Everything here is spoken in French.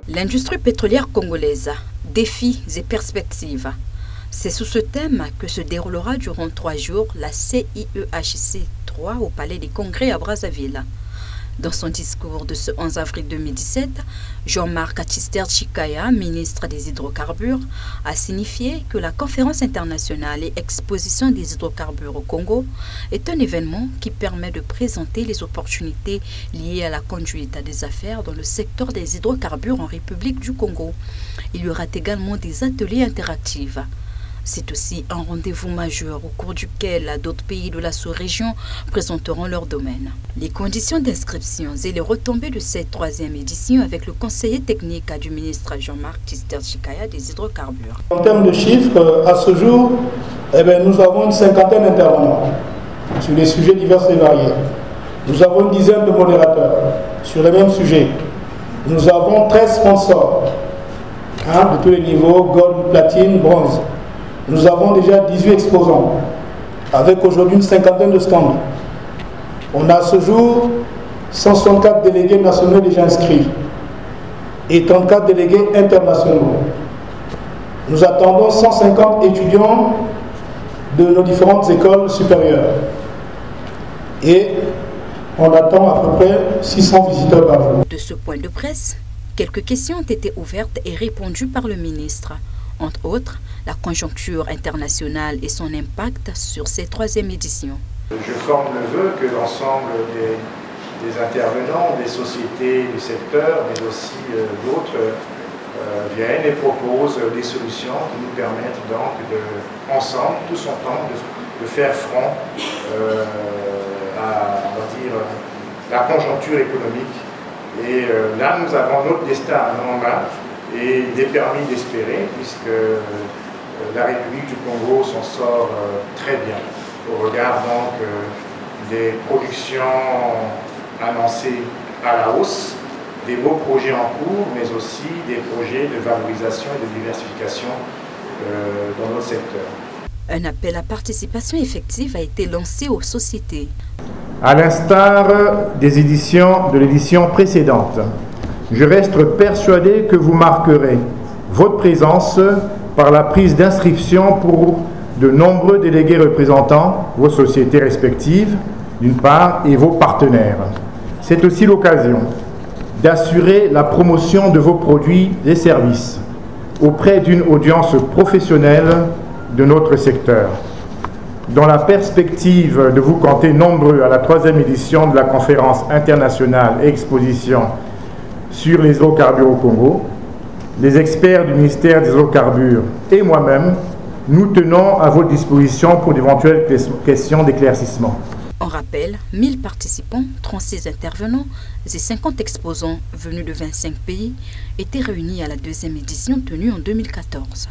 L'industrie pétrolière congolaise, défis et perspectives. C'est sous ce thème que se déroulera durant 3 jours la CIEHC 3 au Palais des Congrès à Brazzaville. Dans son discours de ce 11 avril 2017, Jean-Marc Attister Tshikaya, ministre des Hydrocarbures, a signifié que la conférence internationale et exposition des hydrocarbures au Congo est un événement qui permet de présenter les opportunités liées à la conduite des affaires dans le secteur des hydrocarbures en République du Congo. Il y aura également des ateliers interactifs. C'est aussi un rendez-vous majeur au cours duquel d'autres pays de la sous-région présenteront leur domaine. Les conditions d'inscription et les retombées de cette 3e édition avec le conseiller technique du ministre Jean-Marc Attister Tshikaya des hydrocarbures. En termes de chiffres, à ce jour, nous avons une 50aine d'intervenants sur des sujets divers et variés. Nous avons une dizaine de modérateurs sur les mêmes sujets. Nous avons 13 sponsors de tous les niveaux, gold, platine, bronze. Nous avons déjà 18 exposants, avec aujourd'hui une 50aine de stands. On a à ce jour 164 délégués nationaux déjà inscrits et 34 délégués internationaux. Nous attendons 150 étudiants de nos différentes écoles supérieures. Et on attend à peu près 600 visiteurs par jour. De ce point de presse, quelques questions ont été ouvertes et répondues par le ministre. Entre autres, la conjoncture internationale et son impact sur cette 3e édition. Je forme le vœu que l'ensemble des intervenants, des sociétés du secteur, mais aussi d'autres, viennent et proposent des solutions qui nous permettent donc, ensemble, tous ensemble, de faire front à, on va dire, la conjoncture économique. Et là, nous avons notre destin en main. Et il est permis d'espérer, puisque la République du Congo s'en sort très bien au regard donc des productions annoncées à la hausse, des beaux projets en cours, mais aussi des projets de valorisation et de diversification dans notre secteur. Un appel à participation effective a été lancé aux sociétés. À l'instar des éditions de l'édition précédente, je reste persuadé que vous marquerez votre présence par la prise d'inscription pour de nombreux délégués représentant vos sociétés respectives, d'une part, et vos partenaires. C'est aussi l'occasion d'assurer la promotion de vos produits et services auprès d'une audience professionnelle de notre secteur. Dans la perspective de vous compter nombreux à la 3e édition de la conférence internationale et exposition sur les hydrocarbures au Congo, les experts du ministère des hydrocarbures et moi-même, nous tenons à votre disposition pour d'éventuelles questions d'éclaircissement. On rappelle, 1000 participants, 36 intervenants et 50 exposants venus de 25 pays étaient réunis à la 2e édition tenue en 2014.